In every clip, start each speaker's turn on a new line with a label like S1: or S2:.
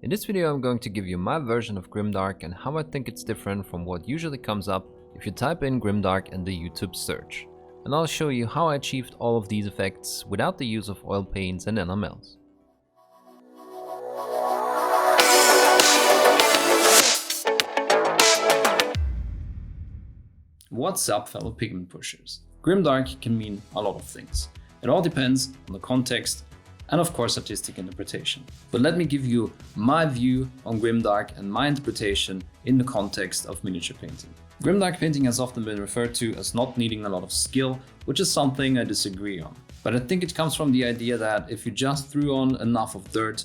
S1: In this video I'm going to give you my version of Grimdark and how I think it's different from what usually comes up if you type in Grimdark in the YouTube search. And I'll show you how I achieved all of these effects without the use of oil paints and enamels.
S2: What's up, fellow pigment pushers? Grimdark can mean a lot of things. It all depends on the context and of course artistic interpretation. But let me give you my view on Grimdark and my interpretation in the context of miniature painting. Grimdark painting has often been referred to as not needing a lot of skill, which is something I disagree on. But I think it comes from the idea that if you just threw on enough of dirt,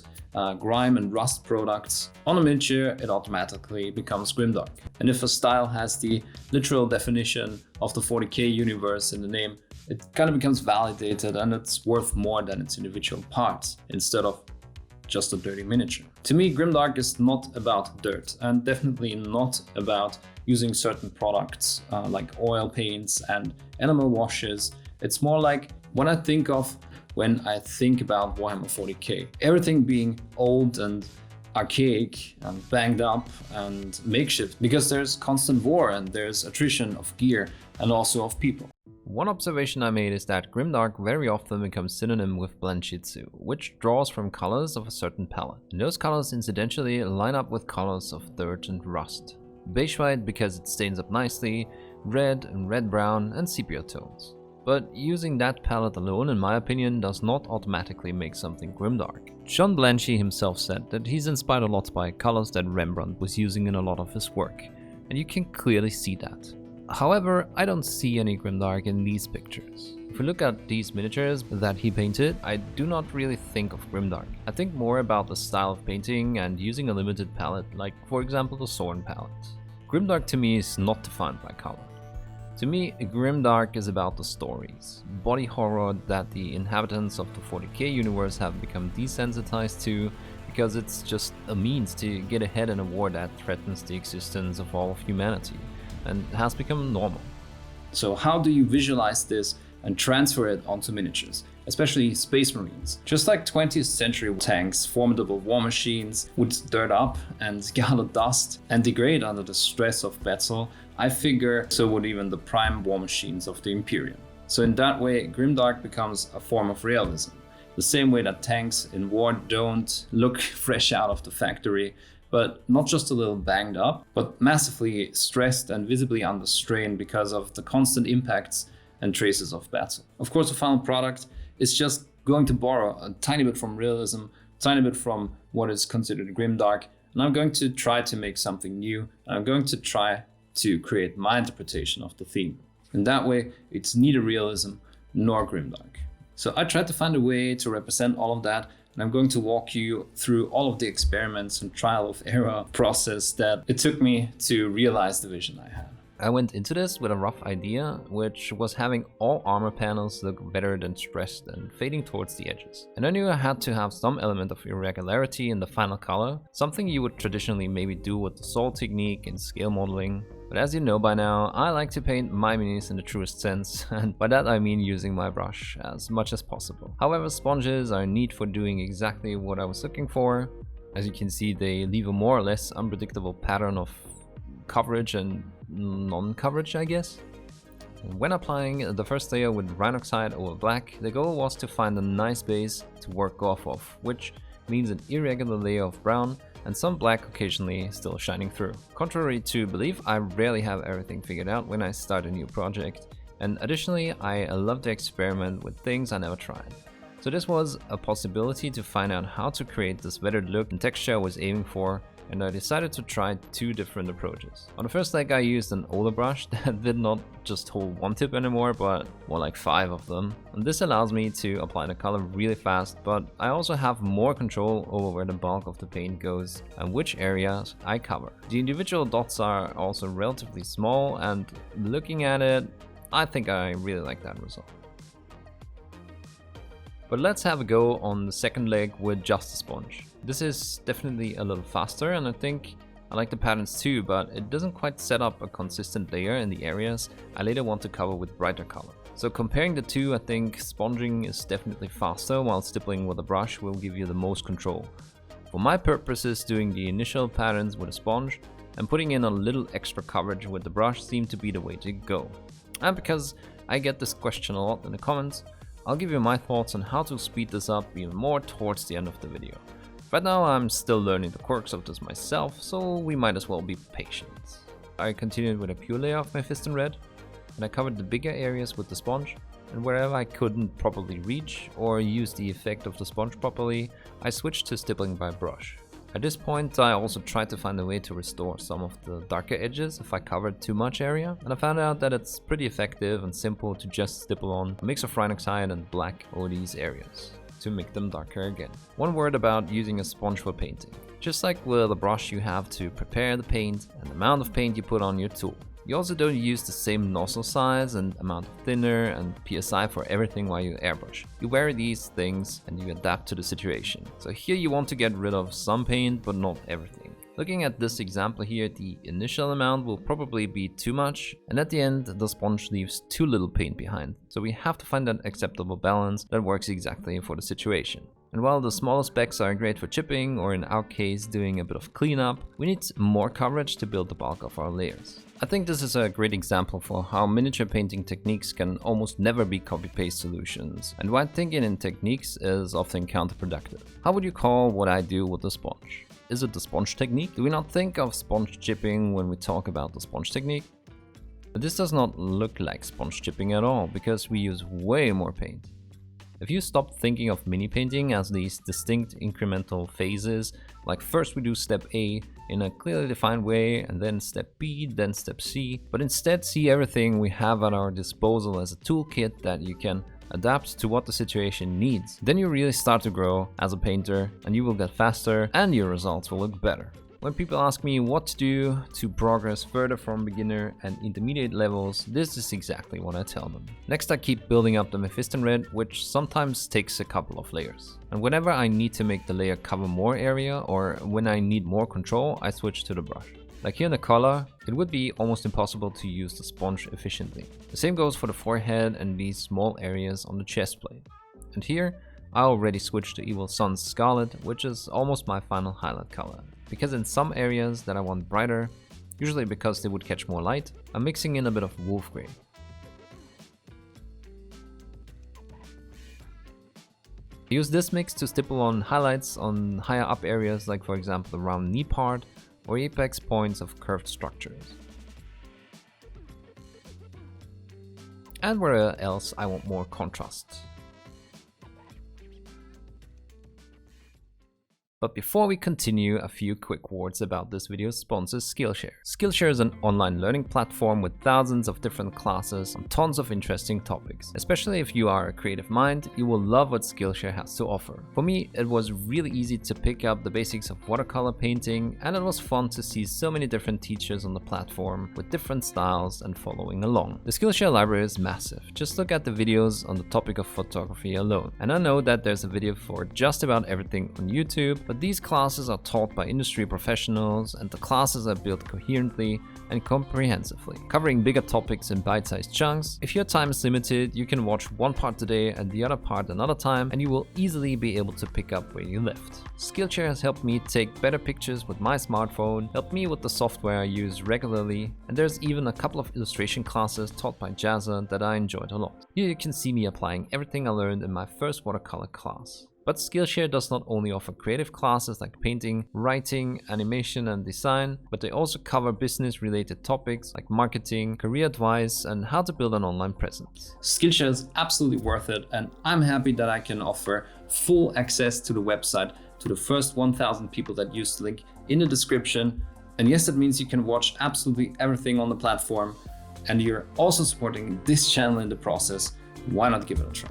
S2: grime and rust products on a miniature, it automatically becomes Grimdark. And if a style has the literal definition of the 40k universe in the name, it kind of becomes validated and it's worth more than its individual parts, instead of just a dirty miniature. To me, Grimdark is not about dirt and definitely not about using certain products like oil paints and enamel washes. It's more like when I think about Warhammer 40k, everything being old and archaic and banged up and makeshift, because there's constant war and there's attrition of gear and also of people.
S1: One observation I made is that Grimdark very often becomes synonym with Blanchitsu, which draws from colors of a certain palette. And those colors incidentally line up with colors of dirt and rust. Beige white because it stains up nicely, red and red-brown and sepia tones. But using that palette alone, in my opinion, does not automatically make something Grimdark. John Blanchy himself said that he's inspired a lot by colors that Rembrandt was using in a lot of his work, and you can clearly see that. However, I don't see any Grimdark in these pictures. If we look at these miniatures that he painted, I do not really think of Grimdark. I think more about the style of painting and using a limited palette, like for example the Soren palette. Grimdark to me is not defined by color. To me, Grimdark is about the stories, body horror that the inhabitants of the 40k universe have become desensitized to, because it's just a means to get ahead in a war that threatens the existence of all of humanity, and has become normal.
S2: So how do you visualize this and transfer it onto miniatures, especially Space Marines? Just like 20th century tanks, formidable war machines would dirt up and gather dust and degrade under the stress of battle, I figure so would even the prime war machines of the Imperium. So in that way, Grimdark becomes a form of realism. The same way that tanks in war don't look fresh out of the factory, but not just a little banged up, but massively stressed and visibly under strain because of the constant impacts and traces of battle. Of course, the final product is just going to borrow a tiny bit from realism, a tiny bit from what is considered Grimdark, and I'm going to try to make something new, and I'm going to try to create my interpretation of the theme. In that way, it's neither realism nor Grimdark. So I tried to find a way to represent all of that, and I'm going to walk you through all of the experiments and trial of error process that it took me to realize the vision I had.
S1: I went into this with a rough idea, which was having all armor panels look better than stressed and fading towards the edges. And I knew I had to have some element of irregularity in the final color, something you would traditionally maybe do with the Sol technique in scale modeling. But as you know by now, I like to paint my minis in the truest sense, and by that I mean using my brush as much as possible. However, sponges are neat for doing exactly what I was looking for. As you can see, they leave a more or less unpredictable pattern of coverage and non-coverage, I guess. When applying the first layer with Rhinoxide over black, the goal was to find a nice base to work off of, which means an irregular layer of brown and some black occasionally still shining through. Contrary to belief, I rarely have everything figured out when I start a new project, and additionally I love to experiment with things I never tried. So this was a possibility to find out how to create this weathered look and texture I was aiming for, and I decided to try two different approaches. On the first leg I used an older brush that did not just hold one tip anymore, but more like 5 of them. And this allows me to apply the color really fast, but I also have more control over where the bulk of the paint goes and which areas I cover. The individual dots are also relatively small, and looking at it, I think I really like that result. But let's have a go on the second leg with just a sponge. This is definitely a little faster, and I think I like the patterns too, but it doesn't quite set up a consistent layer in the areas I later want to cover with brighter color. So comparing the two, I think sponging is definitely faster, while stippling with a brush will give you the most control. For my purposes, doing the initial patterns with a sponge and putting in a little extra coverage with the brush seemed to be the way to go. And because I get this question a lot in the comments, I'll give you my thoughts on how to speed this up even more towards the end of the video. Right now I'm still learning the quirks of this myself, so we might as well be patient. I continued with a pure layer of Mephiston Red, and I covered the bigger areas with the sponge, and wherever I couldn't properly reach or use the effect of the sponge properly, I switched to stippling by brush. At this point I also tried to find a way to restore some of the darker edges if I covered too much area, and I found out that it's pretty effective and simple to just stipple on a mix of Rhinoxide and black over these areas to make them darker again. One word about using a sponge for painting. Just like with a brush, you have to prepare the paint and the amount of paint you put on your tool. You also don't use the same nozzle size and amount of thinner and PSI for everything while you airbrush. You vary these things and you adapt to the situation. So here you want to get rid of some paint but not everything. Looking at this example here, the initial amount will probably be too much, and at the end the sponge leaves too little paint behind. So we have to find an acceptable balance that works exactly for the situation. And while the smaller specks are great for chipping, or in our case doing a bit of cleanup, we need more coverage to build the bulk of our layers. I think this is a great example for how miniature painting techniques can almost never be copy-paste solutions, and why thinking in techniques is often counterproductive. How would you call what I do with the sponge? Is it the sponge technique? Do we not think of sponge chipping when we talk about the sponge technique? But this does not look like sponge chipping at all, because we use way more paint. If you stop thinking of mini painting as these distinct incremental phases, like first we do step A in a clearly defined way, and then step B, then step C, but instead see everything we have at our disposal as a toolkit that you can adapt to what the situation needs, then you really start to grow as a painter, and you will get faster and your results will look better. When people ask me what to do to progress further from beginner and intermediate levels, this is exactly what I tell them. Next, I keep building up the Mephiston Red, which sometimes takes a couple of layers. And whenever I need to make the layer cover more area, or when I need more control, I switch to the brush. Like here in the collar, it would be almost impossible to use the sponge efficiently. The same goes for the forehead and these small areas on the chest plate. And here, I already switched to Evil Sun's Scarlet, which is almost my final highlight color. Because in some areas that I want brighter, usually because they would catch more light, I'm mixing in a bit of wolf grey. I use this mix to stipple on highlights on higher up areas, like for example the round knee part or apex points of curved structures. And where else I want more contrast. But before we continue, a few quick words about this video's sponsor, Skillshare. Skillshare is an online learning platform with thousands of different classes on tons of interesting topics. Especially if you are a creative mind, you will love what Skillshare has to offer. For me, it was really easy to pick up the basics of watercolor painting, and it was fun to see so many different teachers on the platform with different styles and following along. The Skillshare library is massive. Just look at the videos on the topic of photography alone. And I know that there's a video for just about everything on YouTube, but these classes are taught by industry professionals, and the classes are built coherently and comprehensively, covering bigger topics in bite-sized chunks. If your time is limited, you can watch one part today and the other part another time, and you will easily be able to pick up where you left. Skillshare has helped me take better pictures with my smartphone, helped me with the software I use regularly, and there's even a couple of illustration classes taught by Jazza that I enjoyed a lot. Here you can see me applying everything I learned in my first watercolor class. But Skillshare does not only offer creative classes like painting, writing, animation and design, but they also cover business related topics like marketing, career advice and how to build an online presence. Skillshare is absolutely worth it, and I'm happy that I can offer full access to the website to the first 1,000 people that use the link in the description. And yes, that means you can watch absolutely everything on the platform, and you're also supporting this channel in the process. Why not give it a try?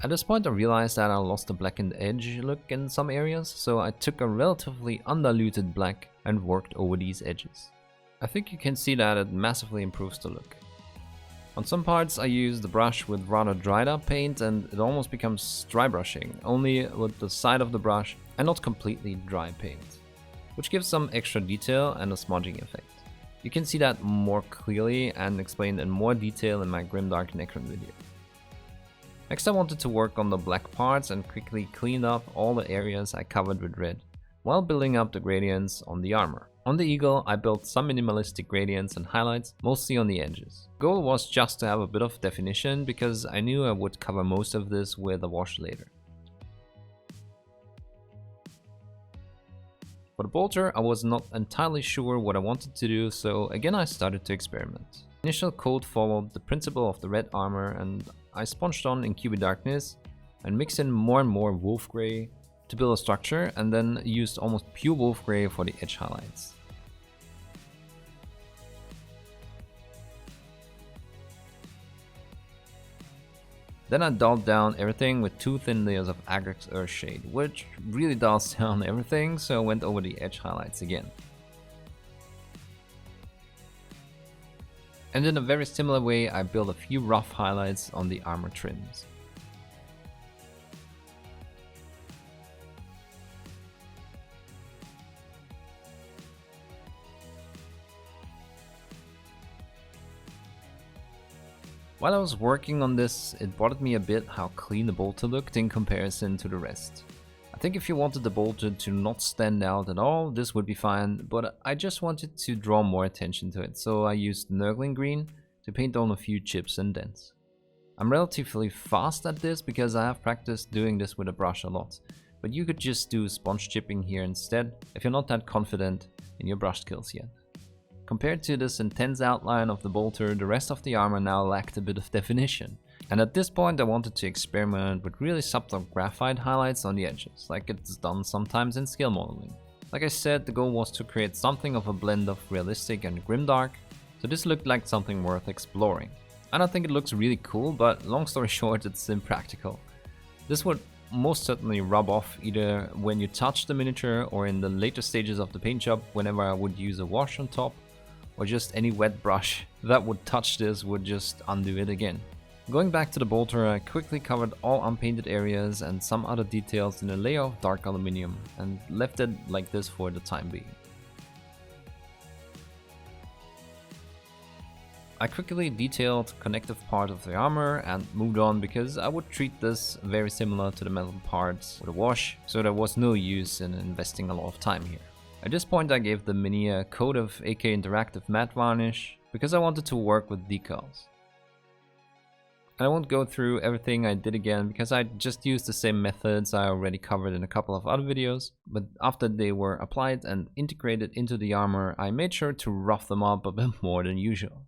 S1: At this point I realized that I lost the blackened edge look in some areas, so I took a relatively undiluted black and worked over these edges. I think you can see that it massively improves the look. On some parts I use the brush with rather dried up paint, and it almost becomes dry brushing, only with the side of the brush and not completely dry paint, which gives some extra detail and a smudging effect. You can see that more clearly and explained in more detail in my Grimdark Necron video. Next I wanted to work on the black parts and quickly clean up all the areas I covered with red. while building up the gradients on the armor. On the eagle, I built some minimalistic gradients and highlights, mostly on the edges. The goal was just to have a bit of definition because I knew I would cover most of this with a wash later. For the bolter, I was not entirely sure what I wanted to do, so again I started to experiment. Initial code followed the principle of the red armor, and I sponged on in QB darkness and mixed in more and more wolf grey to build a structure, and then used almost pure wolf grey for the edge highlights. Then I dulled down everything with 2 thin layers of Agric Earth Shade, which really dulls down everything, so I went over the edge highlights again. And in a very similar way, I built a few rough highlights on the armor trims. While I was working on this, it bothered me a bit how clean the bolter looked in comparison to the rest. I think if you wanted the bolter to not stand out at all, this would be fine, but I just wanted to draw more attention to it, so I used Nurgling Green to paint on a few chips and dents. I'm relatively fast at this because I have practiced doing this with a brush a lot, but you could just do sponge chipping here instead if you're not that confident in your brush skills yet. Compared to this intense outline of the bolter, the rest of the armor now lacked a bit of definition. And at this point I wanted to experiment with really subtle graphite highlights on the edges, like it's done sometimes in scale modeling. Like I said, the goal was to create something of a blend of realistic and grimdark, so this looked like something worth exploring. I don't think it looks really cool, but long story short, it's impractical. This would most certainly rub off either when you touch the miniature or in the later stages of the paint job whenever I would use a wash on top, or just any wet brush that would touch this would just undo it again. Going back to the bolter, I quickly covered all unpainted areas and some other details in a layer of dark aluminium and left it like this for the time being. I quickly detailed connective part of the armor and moved on because I would treat this very similar to the metal parts with a wash, so there was no use in investing a lot of time here. At this point I gave the Mini a coat of AK Interactive matte varnish because I wanted to work with decals. And I won't go through everything I did again because I just used the same methods I already covered in a couple of other videos, but after they were applied and integrated into the armor, I made sure to rough them up a bit more than usual.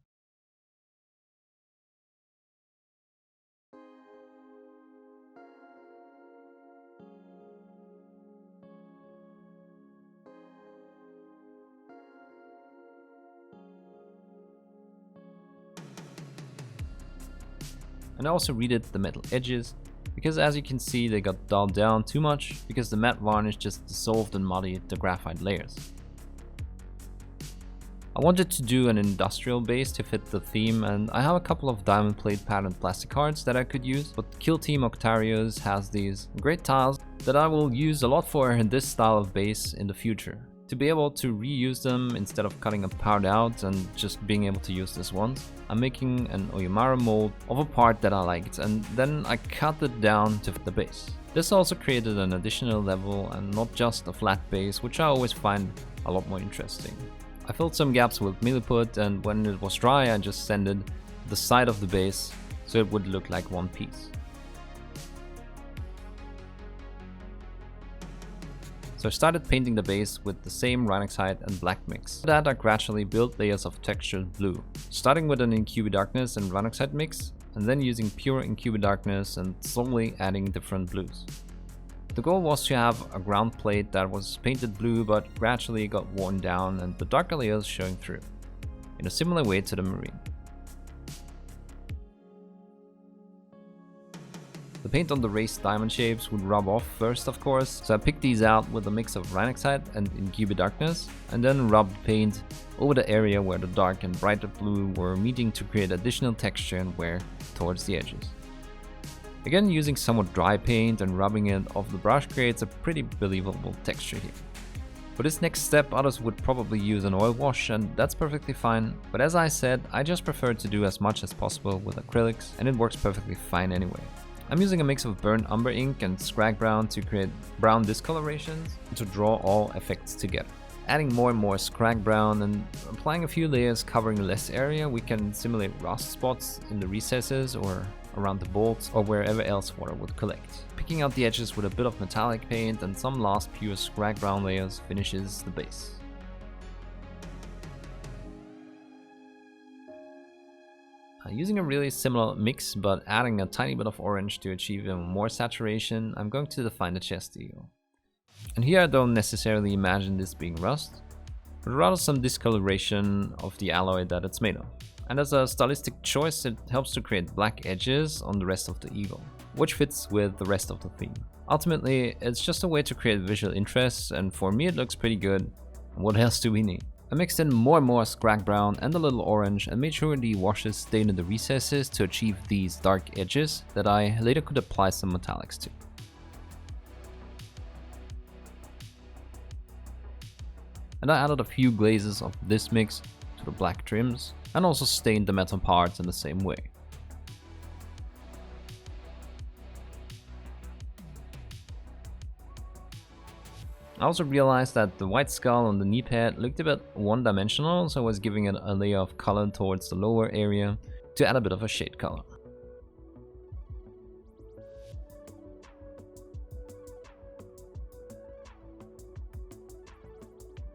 S1: And I also redid the metal edges, because as you can see they got dulled down too much because the matte varnish just dissolved and muddied the graphite layers. I wanted to do an industrial base to fit the theme, and I have a couple of diamond plate patterned plastic cards that I could use, but Kill Team Octarios has these great tiles that I will use a lot for this style of base in the future. To be able to reuse them instead of cutting a part out and just being able to use this once, I'm making an Oyamara mold of a part that I liked, and then I cut it down to fit the base. This also created an additional level and not just a flat base, which I always find a lot more interesting. I filled some gaps with milliput, and when it was dry I just sanded the side of the base so it would look like one piece. So I started painting the base with the same Rhinoxide and black mix. After that I gradually built layers of textured blue, starting with an Incubi Darkness and Rhinoxide mix, and then using pure Incubi Darkness and slowly adding different blues. The goal was to have a ground plate that was painted blue but gradually got worn down and the darker layers showing through, in a similar way to the marine. The paint on the raised diamond shapes would rub off first, of course, so I picked these out with a mix of Rhinoxide and Incubi Darkness, and then rubbed paint over the area where the dark and brighter blue were meeting to create additional texture and wear towards the edges. Again, using somewhat dry paint and rubbing it off the brush creates a pretty believable texture here. For this next step, others would probably use an oil wash, and that's perfectly fine, but as I said, I just prefer to do as much as possible with acrylics, and it works perfectly fine anyway. I'm using a mix of burnt umber ink and scrag brown to create brown discolorations and to draw all effects together. Adding more and more scrag brown and applying a few layers covering less area, we can simulate rust spots in the recesses or around the bolts or wherever else water would collect. Picking out the edges with a bit of metallic paint and some last pure scrag brown layers finishes the base. Using a really similar mix but adding a tiny bit of orange to achieve even more saturation, I'm going to define the chest eagle. And here I don't necessarily imagine this being rust, but rather some discoloration of the alloy that it's made of. And as a stylistic choice, it helps to create black edges on the rest of the eagle, which fits with the rest of the theme. Ultimately, it's just a way to create visual interest, and for me it looks pretty good. What else do we need? I mixed in more and more scrag brown and a little orange and made sure the washes stayed in the recesses to achieve these dark edges that I later could apply some metallics to. And I added a few glazes of this mix to the black trims and also stained the metal parts in the same way. I also realized that the white skull on the knee pad looked a bit one-dimensional, so I was giving it a layer of color towards the lower area to add a bit of a shade color.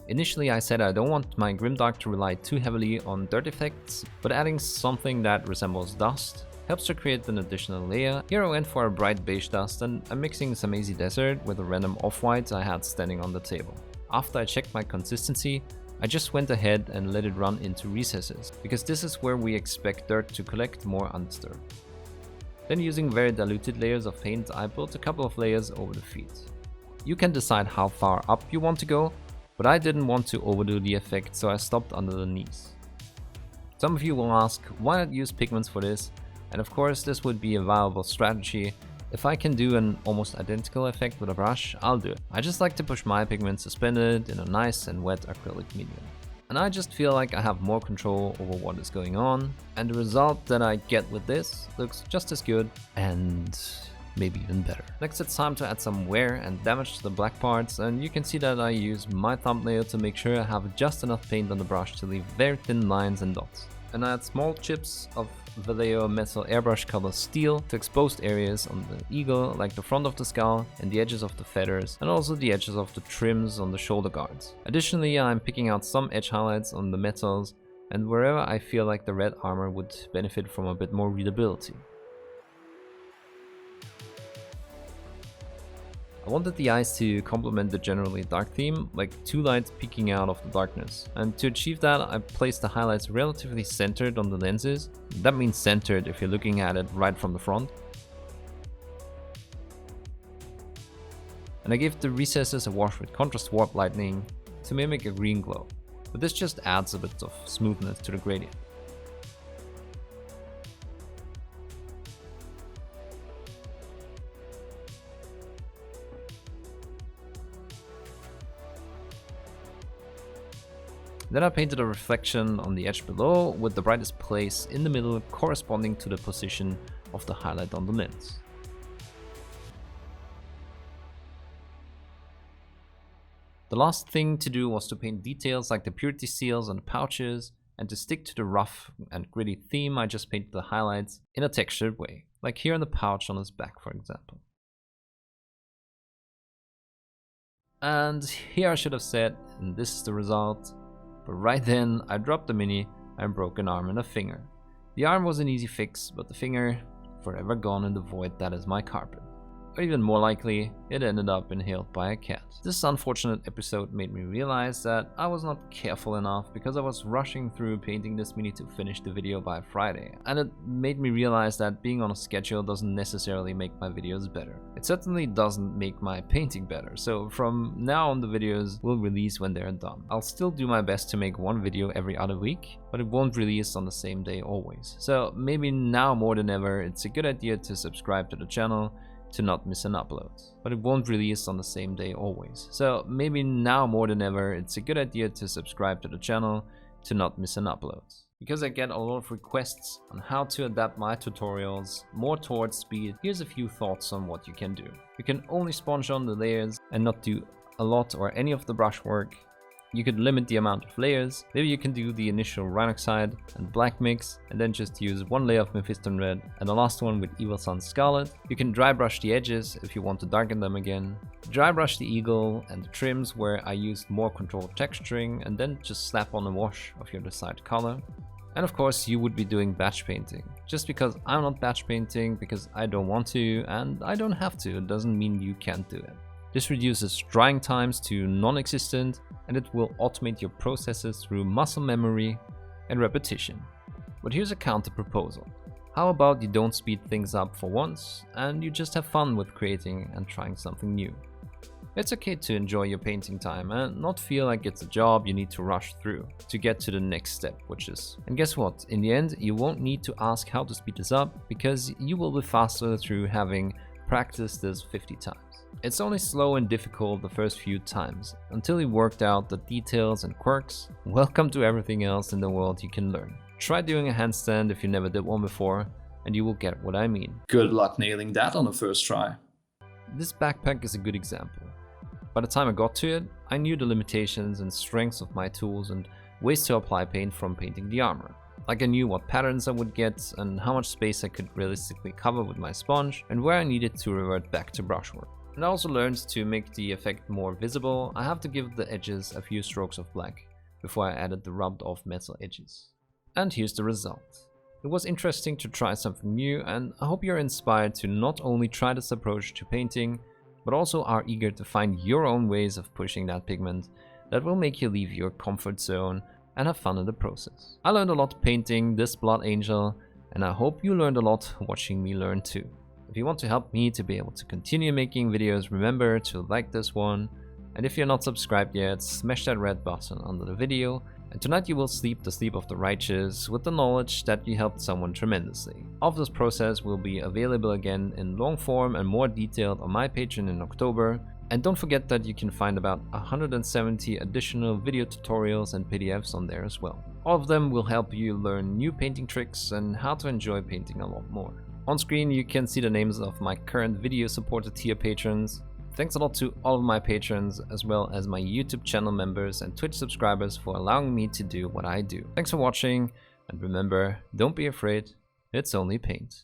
S1: Initially I said I don't want my Grimdark to rely too heavily on dirt effects, but adding something that resembles dust helps to create an additional layer. Here I went for a bright beige dust and I'm mixing some Hazy Desert with a random off-white I had standing on the table. After I checked my consistency, I just went ahead and let it run into recesses, because this is where we expect dirt to collect more undisturbed. Then using very diluted layers of paint, I built a couple of layers over the feet. You can decide how far up you want to go, but I didn't want to overdo the effect, so I stopped under the knees. Some of you will ask, why not use pigments for this? And of course this would be a viable strategy. If I can do an almost identical effect with a brush, I'll do it. I just like to push my pigment suspended in a nice and wet acrylic medium. And I just feel like I have more control over what is going on, and the result that I get with this looks just as good and maybe even better. Next it's time to add some wear and damage to the black parts, and you can see that I use my thumbnail to make sure I have just enough paint on the brush to leave very thin lines and dots. And I add small chips of Vallejo metal airbrush color steel to exposed areas on the eagle, like the front of the skull and the edges of the feathers, and also the edges of the trims on the shoulder guards. Additionally, I'm picking out some edge highlights on the metals and wherever I feel like the red armor would benefit from a bit more readability. I wanted the eyes to complement the generally dark theme, like two lights peeking out of the darkness. And to achieve that, I placed the highlights relatively centered on the lenses. That means centered if you're looking at it right from the front. And I gave the recesses a wash with contrast warp lightning to mimic a green glow. But this just adds a bit of smoothness to the gradient. Then I painted a reflection on the edge below with the brightest place in the middle corresponding to the position of the highlight on the lens. The last thing to do was to paint details like the purity seals on the pouches, and to stick to the rough and gritty theme I just painted the highlights in a textured way, like here on the pouch on his back for example. And here I should have said, and this is the result. But right then, I dropped the mini and broke an arm and a finger. The arm was an easy fix, but the finger, forever gone in the void that is my carpet. Or even more likely, it ended up inhaled by a cat. This unfortunate episode made me realize that I was not careful enough because I was rushing through painting this mini to finish the video by Friday. And it made me realize that being on a schedule doesn't necessarily make my videos better. It certainly doesn't make my painting better, so from now on the videos will release when they're done. I'll still do my best to make one video every other week, but it won't release on the same day always. So maybe now more than ever, it's a good idea to subscribe to the channel to not miss an upload. But it won't release on the same day always. So maybe now more than ever, it's a good idea to subscribe to the channel to not miss an upload. Because I get a lot of requests on how to adapt my tutorials more towards speed, here's a few thoughts on what you can do. You can only sponge on the layers and not do a lot or any of the brush work. You could limit the amount of layers. Maybe you can do the initial Rhinoxide and black mix and then just use one layer of Mephiston red and the last one with Evil Sun Scarlet. You can dry brush the edges if you want to darken them again. Dry brush the eagle and the trims where I used more controlled texturing and then just slap on a wash of your desired color. And of course you would be doing batch painting. Just because I'm not batch painting because I don't want to and I don't have to, it doesn't mean you can't do it. This reduces drying times to non-existent and it will automate your processes through muscle memory and repetition. But here's a counter proposal. How about you don't speed things up for once and you just have fun with creating and trying something new? It's okay to enjoy your painting time and not feel like it's a job you need to rush through to get to the next step, which is. And guess what? In the end, you won't need to ask how to speed this up because you will be faster through having practiced this 50 times. It's only slow and difficult the first few times, until you worked out the details and quirks. Welcome to everything else in the world you can learn. Try doing a handstand if you never did one before, and you will get what I mean.
S2: Good luck nailing that on the first try.
S1: This backpack is a good example. By the time I got to it, I knew the limitations and strengths of my tools and ways to apply paint from painting the armor. Like I knew what patterns I would get and how much space I could realistically cover with my sponge and where I needed to revert back to brushwork. And I also learned to make the effect more visible, I have to give the edges a few strokes of black before I added the rubbed off metal edges. And here's the result. It was interesting to try something new and I hope you're inspired to not only try this approach to painting, but also are eager to find your own ways of pushing that pigment that will make you leave your comfort zone and have fun in the process. I learned a lot painting this Blood Angel and I hope you learned a lot watching me learn too. If you want to help me to be able to continue making videos, remember to like this one, and if you're not subscribed yet, smash that red button under the video, and tonight you will sleep the sleep of the righteous with the knowledge that you helped someone tremendously. All of this process will be available again in long form and more detailed on my Patreon in October, and don't forget that you can find about 170 additional video tutorials and PDFs on there as well. All of them will help you learn new painting tricks and how to enjoy painting a lot more. On screen you can see the names of my current video supported tier patrons. Thanks a lot to all of my patrons as well as my YouTube channel members and Twitch subscribers for allowing me to do what I do. Thanks for watching and remember, don't be afraid, it's only paint.